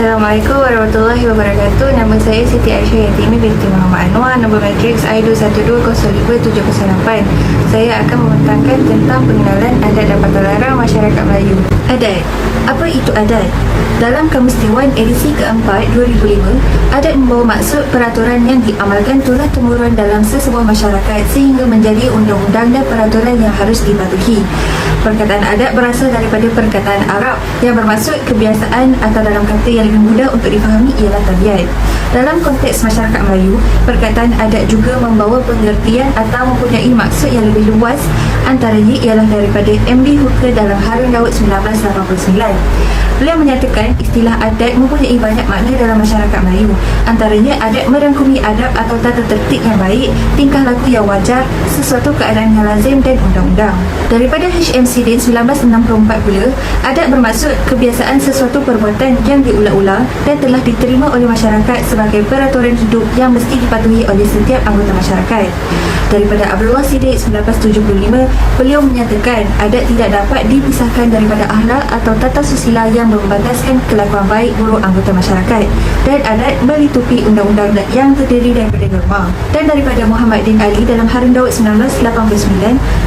Assalamualaikum warahmatullahi wabarakatuh. Nama saya Siti Aisyah Yatimi binti Muhammad Anwar. Nombor matriks I2120528. Saya akan membentangkan tentang pengenalan adat dan patah larang masyarakat Melayu. Adat. Apa itu adat? Dalam Kamus Dewan edisi keempat 2005, adat membawa maksud peraturan yang diamalkan turun-temurun dalam sesebuah masyarakat sehingga menjadi undang-undang dan peraturan yang harus dipatuhi. Perkataan adat berasal daripada perkataan Arab yang bermaksud kebiasaan, atau dalam kata yang lebih mudah untuk difahami ialah tabiat. Dalam konteks masyarakat Melayu, perkataan adat juga membawa pengertian atau mempunyai maksud yang lebih luas, antaranya ialah daripada M.D. Hooker dalam Harun Dawud 1989. Beliau menyatakan istilah adat mempunyai banyak makna dalam masyarakat Melayu. Antaranya, adat merangkumi adab atau tata tertib yang baik, tingkah laku yang wajar, sesuatu keadaan yang lazim dan undang-undang. Daripada HMCD 1964 pula, adat bermaksud kebiasaan sesuatu perbuatan yang diulang-ulang dan telah diterima oleh masyarakat sebagai peraturan hidup yang mesti dipatuhi oleh setiap anggota masyarakat. Daripada Abdullah Siddiq 1975, beliau menyatakan adat tidak dapat dipisahkan daripada akhlak atau tata susila yang membataskan kelakuan baik buruk anggota masyarakat, dan adat melitupi undang-undang yang terdiri daripada norma. Dan daripada Muhammad Din Ali dalam Harun Dawud 1989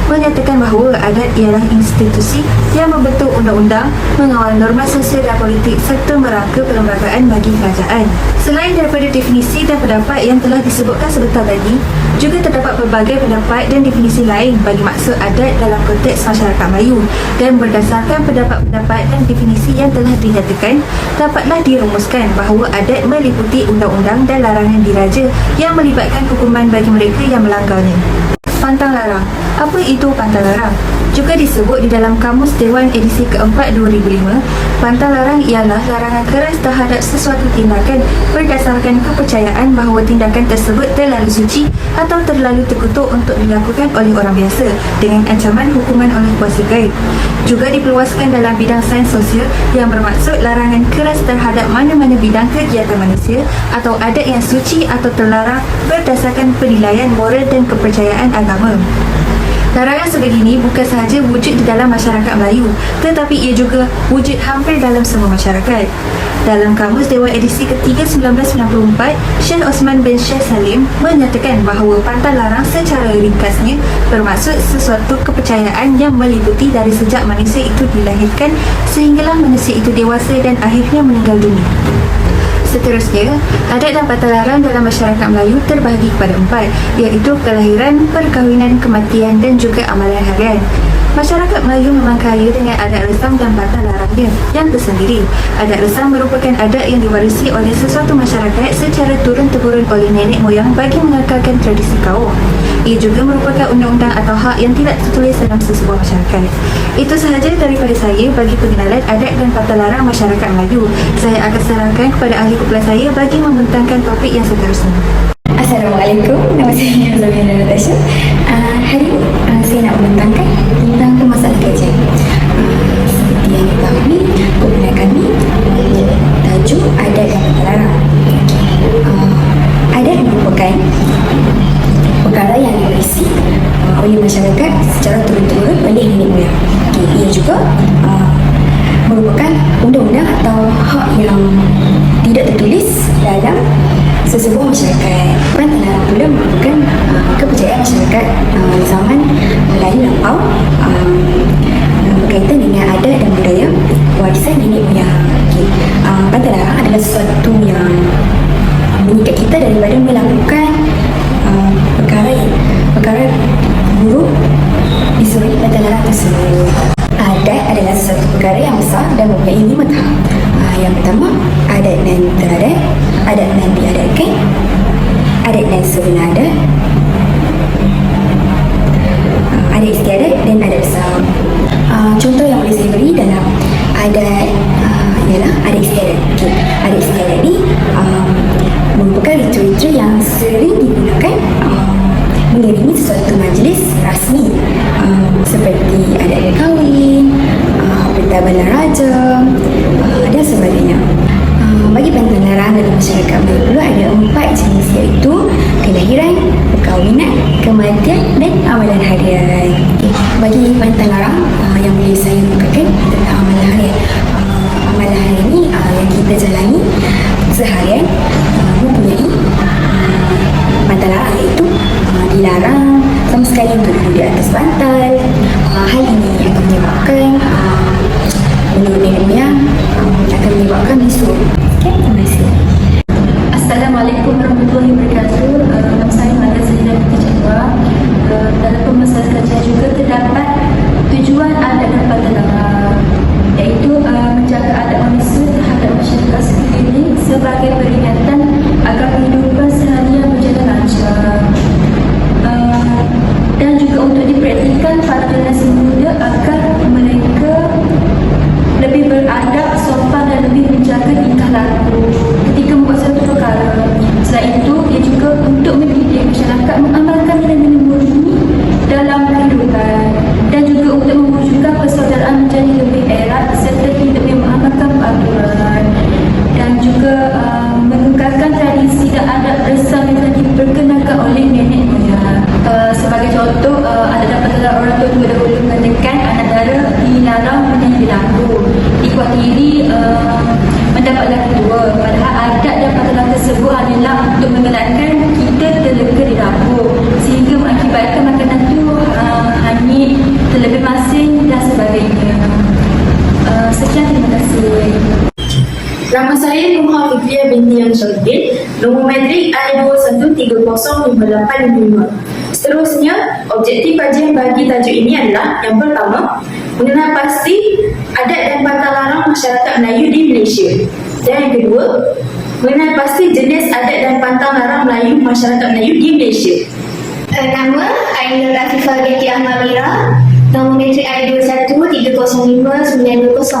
menyatakan bahawa adat ialah institusi yang membentuk undang-undang, mengawal norma sosial dan politik serta merangka perlembagaan bagi kerajaan. Selain daripada definisi dan pendapat yang telah disebutkan sebentar tadi, juga terdapat pelbagai pendapat dan definisi lain bagi maksud adat dalam konteks masyarakat Melayu, dan berdasarkan pendapat-pendapat dan definisi yang telah dinyatakan, dapatlah dirumuskan bahawa adat meliputi undang-undang dan larangan diraja yang melibatkan hukuman bagi mereka yang melanggarnya. Pantang larang. Apa itu pantang larang? Juga disebut di dalam Kamus Dewan edisi keempat 2005, pantang larang ialah larangan keras terhadap sesuatu tindakan berdasarkan kepercayaan bahawa tindakan tersebut terlalu suci atau terlalu terkutuk untuk dilakukan oleh orang biasa dengan ancaman hukuman oleh kuasa gaib. Juga diperluaskan dalam bidang sains sosial yang bermaksud larangan keras terhadap mana-mana bidang kegiatan manusia atau adat yang suci atau terlarang berdasarkan penilaian moral dan kepercayaan agama. Larangan sebegini bukan sahaja wujud di dalam masyarakat Melayu, tetapi ia juga wujud hampir dalam semua masyarakat. Dalam Kamus Dewan edisi ketiga 1994, Syekh Osman bin Syekh Salim menyatakan bahawa pantang larang secara ringkasnya bermaksud sesuatu kepercayaan yang meliputi dari sejak manusia itu dilahirkan sehinggalah manusia itu dewasa dan akhirnya meninggal dunia. Seterusnya, adat dan pantang larang dalam masyarakat Melayu terbahagi kepada 4, iaitu kelahiran, perkahwinan, kematian dan juga amalan harian. Masyarakat Melayu memang kaya dengan adat resam dan pantang larangnya yang tersendiri. Adat resam merupakan adat yang diwarisi oleh sesuatu masyarakat secara turun-temurun oleh nenek moyang bagi mengekalkan tradisi kaum. Ia juga merupakan undang-undang atau hak yang tidak tertulis dalam sesebuah masyarakat. Itu sahaja daripada saya bagi pengenalan adat dan pantang larang masyarakat Melayu. Saya akan serahkan kepada ahli kumpulan saya bagi membentangkan topik yang seterusnya. Assalamualaikum, nama saya Zamiana Natasha. Hari ini saya nak membentangkan tentang permasalahan kajian. Seperti yang diketahui, kumpulan kami tajuk adat dan pantang larang. Adat merupakan perkara yang diwarisi oleh masyarakat secara turun-temurun oleh nenek moyang. Ia juga merupakan undang-undang atau hak yang tidak tertulis dalam sesebuah masyarakat. Pantang larang pula merupakan kepercayaan masyarakat zaman Melayu lampau berkaitan dengan adat dan budaya warisan nenek moyang. Pantang larang adalah sesuatu yang mengikat kita daripada melakukan perkara buruk disebabkan pantang larang tersebut. Adat adalah sesuatu perkara yang besar dan mempunyai 5 tahap. Yang pertama, adat nan teradat, adat nan diadatkan, adat nan sebenar adat istiadat dan adat besar. Contoh yang boleh saya beri dalam adat ialah adat istiadat. Adat istiadat ni merupakan ritual-ritual yang sering digunakan mengiringi sesuatu majlis rasmi seperti adat kahwin, pertabanan raja dan sebagainya. Bagi pantang larang dalam masyarakat Melayu pula ada 4 jenis, iaitu kelahiran, perkahwinan, kematian dan amalan harian. Bagi pantang larang yang boleh saya bukakan tentang amalan harian. malam hari ini yang kita jalani seharian mempunyai bantalan, iaitu dilarang sama sekali untuk duduk di atas bantal. Hal ini akan menyebabkan menurut nenek moyang akan menyebabkan bisul. Okay, terima kasih. Assalamualaikum warahmatullahi wabarakatuh. Nama saya Mada Zahira Binti Jawa. Dalam pemasaran kerja juga terdapat tujuan adat dan bantalan, iaitu menjaga adat manusia terhadap masyarakat sekeliling sebagai peringatan agar kehidupan seharian berjalan lancar, dan juga untuk dipraktikkan pada generasi muda agar mereka lebih beradab, sopan dan lebih menjaga tingkah laku ketika membuat suatu perkara. Selain itu, ia juga untuk mendidik masyarakat mengamalkan nilai-nilai murni dalam kehidupan, dan juga untuk mewujudkan persaudaraan menjadi lebih erat serta hidup yang mengamalkan peraturan, dan juga mengekalkan tradisi dan adat resam yang telah diperkenalkan oleh nenek moyang. Sebagai contoh, adat dan peraturan orang tua dahulu mengatakan anak dara dilarang menyanyi lagu, dikuatiri mendapat lagu tua. Padahal adat dan peraturan tersebut hanyalah untuk mengenalkan kita terlega di dapur, sehingga mengakibatkan makanan itu hanyut, terlebih masin dan sebagainya. Sekian, terima kasih. Nama saya Nurha Fikriah binti Yang Syarudin, nombor matrik I2130585. Seterusnya, objektif kajian bagi tajuk ini adalah: yang pertama, mengenal pasti adat dan pantang larang masyarakat Melayu di Malaysia. Dan yang kedua, mengenal pasti jenis adat dan pantang larang Melayu masyarakat Melayu di Malaysia. Nama Ainul Afifah Binti Ahmad Mira, nombor matrik I21305920.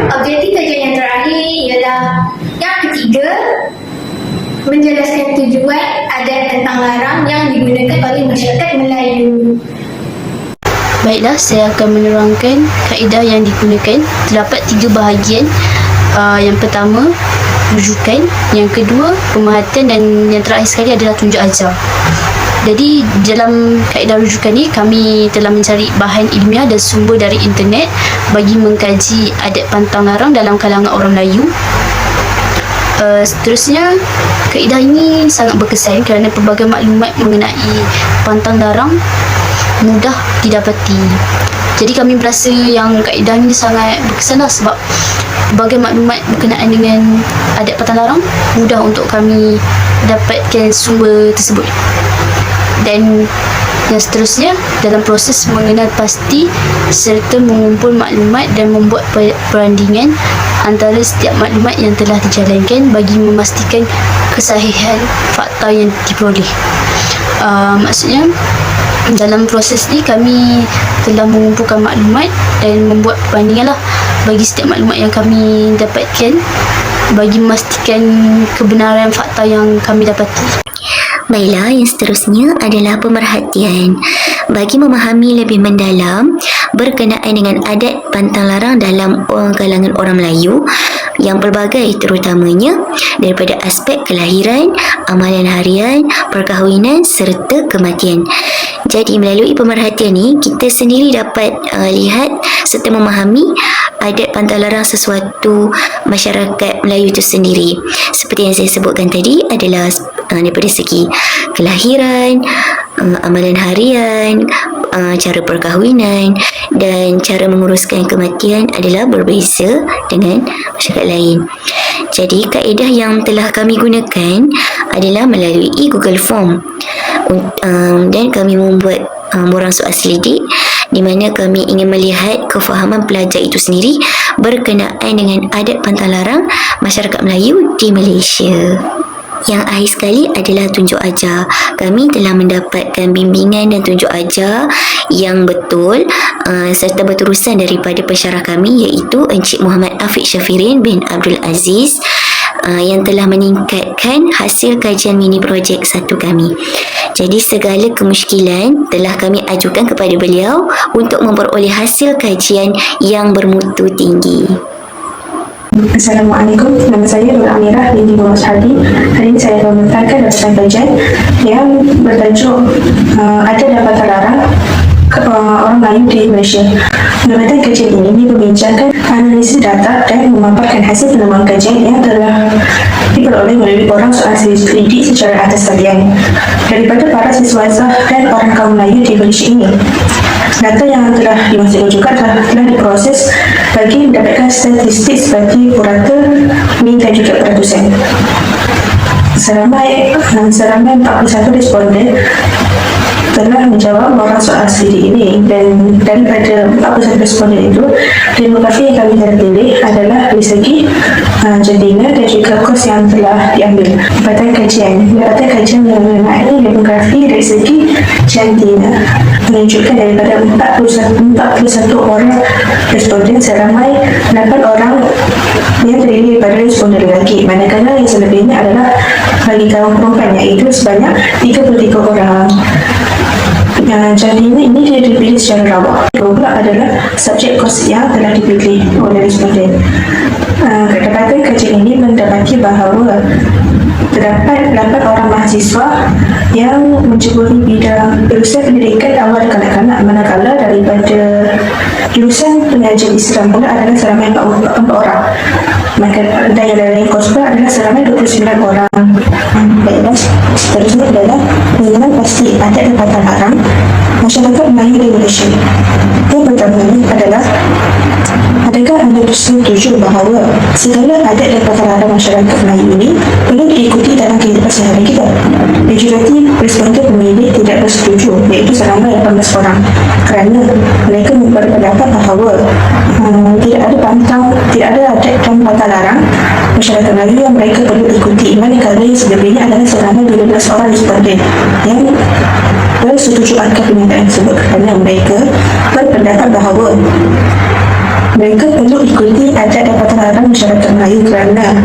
Objektif kajian yang terakhir ialah yang ketiga, menjelaskan tujuan adat tentang larang yang digunakan oleh masyarakat Melayu. Baiklah, saya akan menerangkan kaedah yang digunakan. Terdapat 3 bahagian. Yang pertama, rujukan. Yang kedua, pemerhatian. Dan yang terakhir sekali adalah tunjuk ajar. Jadi dalam kaedah rujukan ni, kami telah mencari bahan ilmiah dan sumber dari internet bagi mengkaji adat pantang larang dalam kalangan orang Melayu. Seterusnya, kaedah ini sangat berkesan kerana pelbagai maklumat mengenai pantang larang mudah didapati. Jadi kami berasa yang kaedah ini sangat berkesan lah, sebab pelbagai maklumat berkenaan dengan adat pantang larang mudah untuk kami dapatkan sumber tersebut. Dan yang seterusnya, dalam proses mengenal pasti serta mengumpul maklumat dan membuat perandingan antara setiap maklumat yang telah dijalankan bagi memastikan kesahihan fakta yang diperoleh. Maksudnya, dalam proses ni kami telah mengumpulkan maklumat dan membuat perbandingan lah bagi setiap maklumat yang kami dapatkan bagi memastikan kebenaran fakta yang kami dapati. Baiklah, yang seterusnya adalah pemerhatian. Bagi memahami lebih mendalam berkenaan dengan adat pantang larang dalam kalangan orang Melayu yang pelbagai, terutamanya daripada aspek kelahiran, amalan harian, perkahwinan serta kematian. Jadi melalui pemerhatian ni, kita sendiri dapat lihat serta memahami adat pantang larang sesuatu masyarakat Melayu itu sendiri. Seperti yang saya sebutkan tadi, adalah daripada segi kelahiran, amalan harian, cara perkahwinan dan cara menguruskan kematian adalah berbeza dengan masyarakat lain. Jadi kaedah yang telah kami gunakan adalah melalui Google Form, dan kami membuat borang soal selidik di mana kami ingin melihat kefahaman pelajar itu sendiri berkenaan dengan adat pantang larang masyarakat Melayu di Malaysia. Yang akhir sekali adalah tunjuk ajar. Kami telah mendapatkan bimbingan dan tunjuk ajar yang betul serta berterusan daripada pensyarah kami, iaitu Encik Muhammad Afiq Syafirin bin Abdul Aziz, yang telah meningkatkan hasil kajian mini projek 1 kami. Jadi segala kemusykilan telah kami ajukan kepada beliau untuk memperoleh hasil kajian yang bermutu tinggi. Assalamualaikum, nama saya Nur Amirah binti Muhammad Hadi. Hari ini saya akan membentangkan daftar kajian yang bertajuk Adat dan Pantang Larang orang Melayu di Malaysia. Jabatan kajian ini membincangkan analisis data dan memaparkan hasil penemuan kajian yang telah diperoleh melalui orang soal didik secara atas talian daripada para siswa dan orang kaum Melayu di Malaysia ini. Data yang telah dimasukkan juga telah diproses bagi mendapatkan statistik seperti purata, min dan juga peratusan. Seramai 41 responden telah menjawab orang soal studi ini, dan daripada 41 responden itu, demografi yang kami terpilih adalah dari segi jantina dan juga kos yang telah diambil. Jabatan kajian mengenai demografi dari segi jantina menunjukkan daripada 41 orang responden, seramai 8 orang yang terdiri daripada responden lelaki, manakala yang selebihnya adalah bagi kaum perempuan, iaitu sebanyak 33 orang. Jantina ini dia dipilih secara rawak. Pula adalah subjek kos yang telah dipilih oleh responden. Kedapatan kajian ini mendapati bahawa terdapat 8 orang mahasiswa yang menceburi bidang jurusan pendidikan awal kanak-kanak, manakala daripada jurusan pengajian Islam pula adalah seramai 4 orang. Maka dan yang lain kos pula adalah seramai 29 orang. Baiklah, seterusnya adalah pengenalan pasti adat dan tata larang masyarakat Melayu di Malaysia. Yang pertama adalah, adakah anda setuju bahawa segala adat dan tata larang masyarakat Melayu ini perlu diikuti dalam kehidupan sehari kita? Majoriti responden pemilih tidak bersetuju, iaitu seramai 18 orang, kerana mereka berpendapat bahawa tidak ada adat dan tata larang masyarakat Melayu yang mereka perlu ikuti, manakala yang selebihnya adalah seramai 12 orang responden yang bersetuju akan pernyataan tersebut, kerana mereka berpendapat bahawa mereka perlu ikuti adat dan tata larang masyarakat Melayu kerana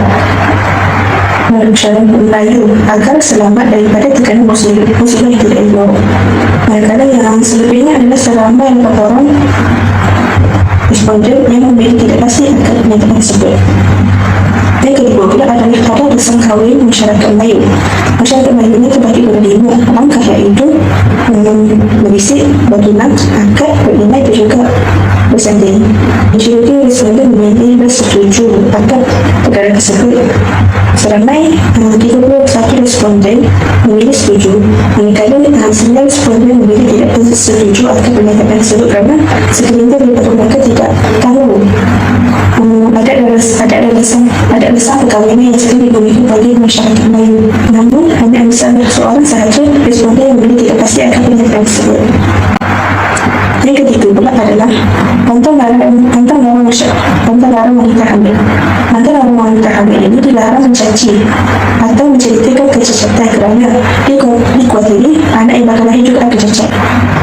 masyarakat Melayu agar selamat daripada tekanan musibah yang tidak elok. Manakala yang selebihnya adalah seramai 4 orang responden yang memilih tidak pasti akan pernyataan tersebut. Yang kedua pula adalah pada resam kahwin masyarakat Melayu. Masyarakat Melayu ini terbagi pada 5 langkah, iaitu berisik, bertunang, akad, berinai dan juga bersanding. Majoriti responden memilih bersetuju akan perkara tersebut. Seramai 31 responden memilih setuju, manakala 9 responden memilih tidak bersetuju akan pernyataan tersebut kerana sekelintir daripada mereka tidak tahu ada alasan perkahwinan yang sering diberikan bagi masyarakat Melayu. Namun hanya ada seorang sahaja responden yang memilih tidak pasti akan pernyataan tersebut. Yang ketiga pula adalah pantang larang wanita hamil. Pantang larang wanita hamil ini dilarang mencaci atau menceritakan kecacatan kerana dikuatiri anak yang bakal lahir juga akan cacat.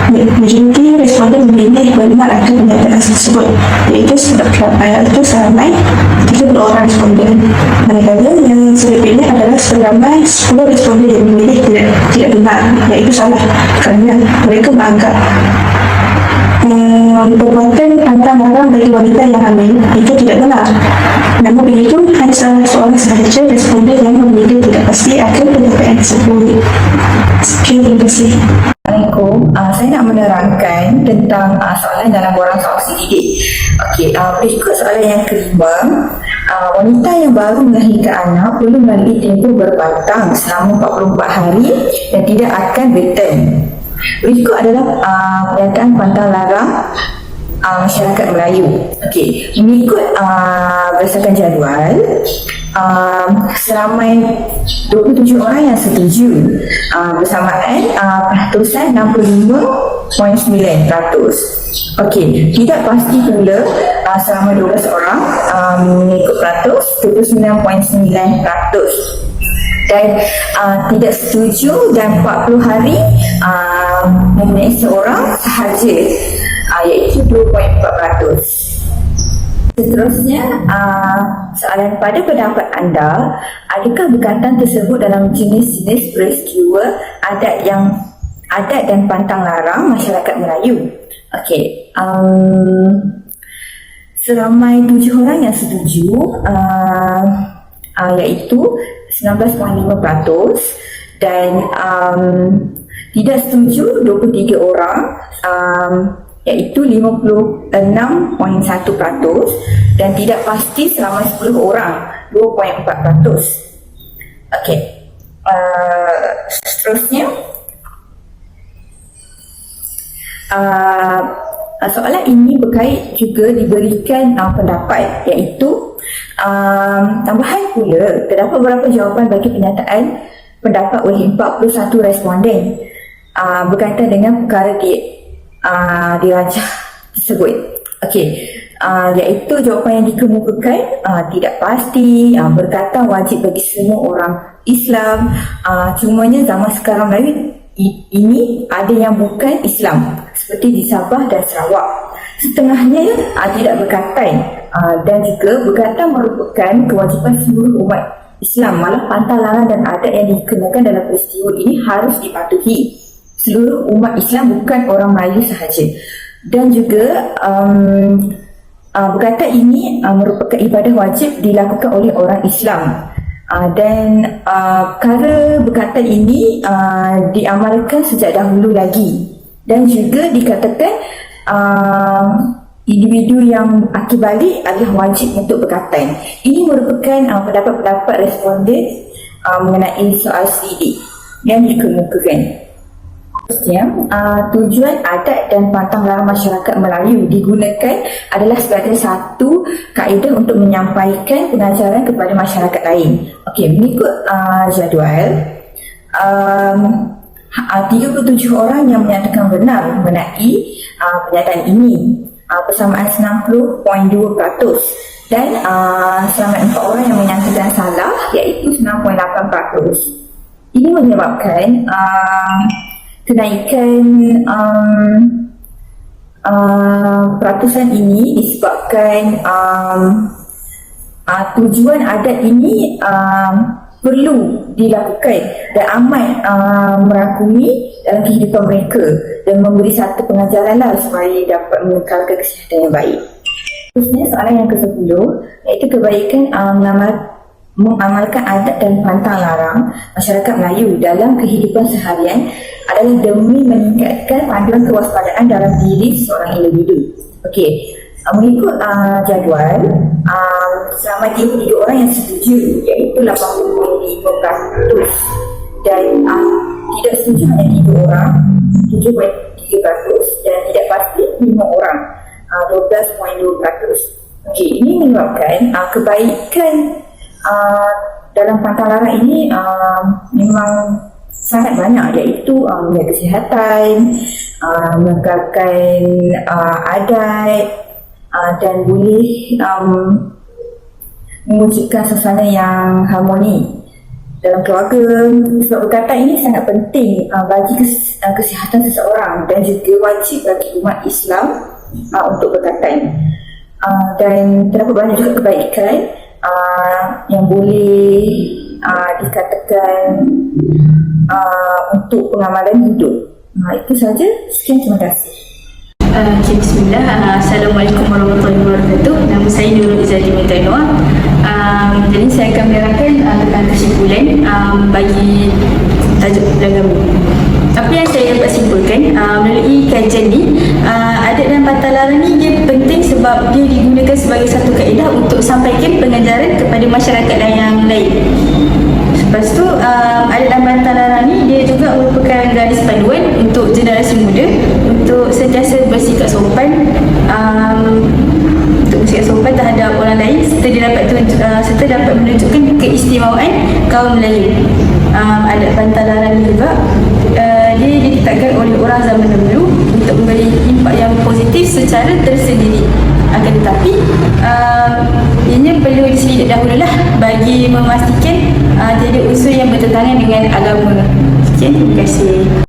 Majoriti responden memilih benar akan pernyataan tersebut, iaitu seramai 30 orang responden, manakala yang selebihnya adalah seramai 10 responden yang memilih tidak benar, iaitu salah, kerana mereka menganggap perbuatan pantang larang bagi wanita yang hamil itu tidak benar. Namun begitu, hanya salah seorang sahaja responden yang memilih tidak pasti akan penyampaian tersebut. Sekian, terima kasih. Assalamualaikum. Saya nak menerangkan tentang soalan dalam borang soal didik. Okey, berikut soalan yang kelima. Wanita yang baru melahirkan anak perlu melalui tempoh berpantang selama 44 hari dan tidak akan return. Berikut adalah pernyataan pantang larang masyarakat Melayu. Okey, mengikut berdasarkan jadual, seramai 27 orang yang setuju, bersamaan peratusan 65.9%. Okey, tidak pasti pula selama 12 orang mengikut peratus 29.9%. Dan tidak setuju dan 40 hari mengenai seorang sahaja, iaitu 2.4%. Seterusnya, soalan pada pendapat anda, adakah berkaitan tersebut dalam jenis-jenis peristiwa adat dan pantang larang masyarakat Melayu? Okey, seramai 7 orang yang setuju, iaitu 19.5%, dan Tidak setuju 23 orang, iaitu 56.1%, dan tidak pasti selama 10 orang, 2.4%. Okey, seterusnya, soalan ini berkait juga diberikan pendapat, iaitu tambahan pula terdapat beberapa jawapan bagi penyataan pendapat oleh 41 responden berkaitan dengan perkara dirajah tersebut. Okey, iaitu jawapan yang dikemukakan tidak pasti, berkata wajib bagi semua orang Islam, cumanya zaman sekarang lain ini ada yang bukan Islam seperti di Sabah dan Sarawak. Setengahnya tidak berkaitan, dan juga berkaitan merupakan kewajipan seluruh umat Islam, malah pantang larang dan adat yang dikenakan dalam peristiwa ini harus dipatuhi seluruh umat Islam, bukan orang Melayu sahaja. Dan juga berkata ini merupakan ibadah wajib dilakukan oleh orang Islam, dan perkara berkata ini diamalkan sejak dahulu lagi, dan juga dikatakan individu yang akil balik adalah wajib untuk berkatan. Ini merupakan pendapat-pendapat responden mengenai soal selidik yang dikemukakan. Tujuan adat dan pantang larang masyarakat Melayu digunakan adalah sebagai satu kaedah untuk menyampaikan pengajaran kepada masyarakat lain. Okey, mengikut jadual, 37 orang yang menyatakan benar mengenai pernyataan ini, persamaan 90.2%, dan selamat 4 orang yang menyatakan salah, iaitu 9.8%. Ini menyebabkan kenaikan peratusan ini disebabkan tujuan adat ini perlu dilakukan dan amat merangkumi dalam kehidupan mereka dan memberi satu pengajaran lah supaya dapat mengekalkan kesihatan yang baik. Terusnya soalan yang ke-10, iaitu kebaikan mengamalkan adat dan pantang larang masyarakat Melayu dalam kehidupan seharian adalah demi meningkatkan panduan kewaspadaan dalam diri seorang individu. Okey, mengikut jadual, selama 33 orang yang setuju, iaitu 80.5%, dan tidak setuju hanya 3 orang, 7.3%, dan tidak pasti 5 orang, 12.2%. Okey, ini menyebabkan kebaikan dalam pantang larang ini memang sangat banyak, iaitu menjaga kesihatan, menegakkan adat, dan boleh mewujudkan suasana yang harmoni dalam keluarga. Sebab perkataan ini sangat penting bagi kesihatan seseorang dan juga wajib bagi umat Islam untuk berkataan. Dan terdapat banyak juga kebaikan yang boleh dikatakan untuk pengamalan hidup. Itu saja. Sekian, terima kasih. Bismillah. Assalamualaikum warahmatullahi wabarakatuh. Nama saya Nurul Izzati Mintanua. Jadi saya akan menerangkan tentang kesimpulan bagi tajuk agama. Apa yang saya dapat simpulkan melalui kajian ni, adat dan pantang larang ni dia penting sebab dia digunakan sebagai satu kaedah untuk sampaikan pengajaran kepada masyarakat yang lain. Lepas tu adat dan pantang larang ni dia juga merupakan garis panduan untuk generasi muda untuk sentiasa bersikap sopan, untuk bersikap sopan terhadap orang lain serta dapat menunjukkan keistimewaan kaum Melayu. Adat pantang larang ni juga dia ditetapkan oleh orang zaman dahulu untuk memberi impak yang positif secara tersendiri. Akan tetapi ini perlu diselidik dahululah bagi memastikan tiada unsur yang bertentangan dengan agama. Terima kasih.